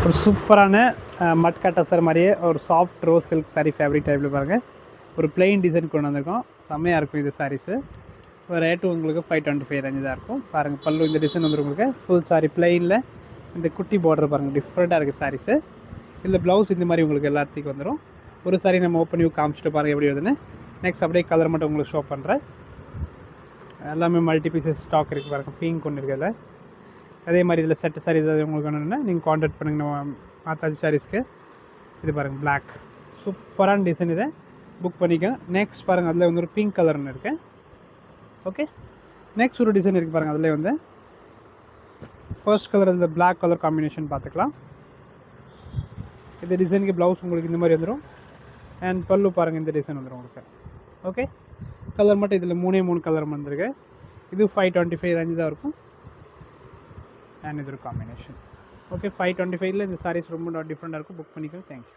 ஒரு சூப்பரான மட் கட்டசர் மாதிரியே ஒரு soft rose silk sari fabric டைப்பில் பாருங்கள். ஒரு பிளெயின் டிசைன் கொண்டு வந்திருக்கோம். செம்மையாக இருக்கும் இது சாரீஸு. ரேட்டு உங்களுக்கு 525 ரேஞ்சு தான் இருக்கும். பாருங்கள், பல்லு இந்த டிசைன் வந்து உங்களுக்கு ஃபுல் சாரீ பிளெயினில் இந்த குட்டி பார்டர் பாருங்கள், டிஃப்ரெண்ட்டாக இருக்குது சாரீஸு. இதில் ப்ளவுஸ் இந்த மாதிரி உங்களுக்கு எல்லாத்துக்கும் வந்துடும். ஒரு சாரீ நம்ம ஓப்பன் பண்ணி காமிச்சிட்டு பாருங்கள் எப்படி வருதுன்னு. நெக்ஸ்ட் அப்படியே கலர் மட்டும் உங்களுக்கு ஷோ பண்ணுறேன். எல்லாமே மல்டி பீசஸ் ஸ்டாக் இருக்குது பாருங்கள். பிங்க் ஒன்று இருக்குது அதில். அதே மாதிரி இதில் செட்டு சாரீ ஏதாவது உங்களுக்கு வேணும்னா நீங்கள் காண்டாக்ட் பண்ணுங்கள் நம்ம மாதாஜி சாரீஸ்க்கு. இது பாருங்கள், பிளாக் சூப்பரான டிசைன். இதை புக் பண்ணிக்கோங்க. நெக்ஸ்ட் பாருங்கள், அதில் வந்து ஒரு பிங்க் கலர்னு இருக்குது. ஓகே, நெக்ஸ்ட் ஒரு டிசைன் இருக்குது பாருங்கள். அதில் வந்து ஃபர்ஸ்ட் கலர் இந்த பிளாக் கலர் காம்பினேஷன் பார்த்துக்கலாம். இந்த டிசைனுக்கு ப்ளவுஸ் உங்களுக்கு இந்த மாதிரி வந்துடும். அண்ட் பல்லு பாருங்கள், இந்த டிசைன் வந்துடும் உங்களுக்கு. ஓகே, கலர் மட்டும் இதில் 3 கலர் வந்துருக்கு. இது 525 ரேஞ்சு தான் இருக்கும். அண்ட் இது ஒரு காம்பினேஷன். ஓகே, 525ல் இந்த சாரீஸ் ரொம்ப டிஃப்ரெண்ட்டாக இருக்கும். புக் பண்ணிக்கோங்க. தேங்க்யூ.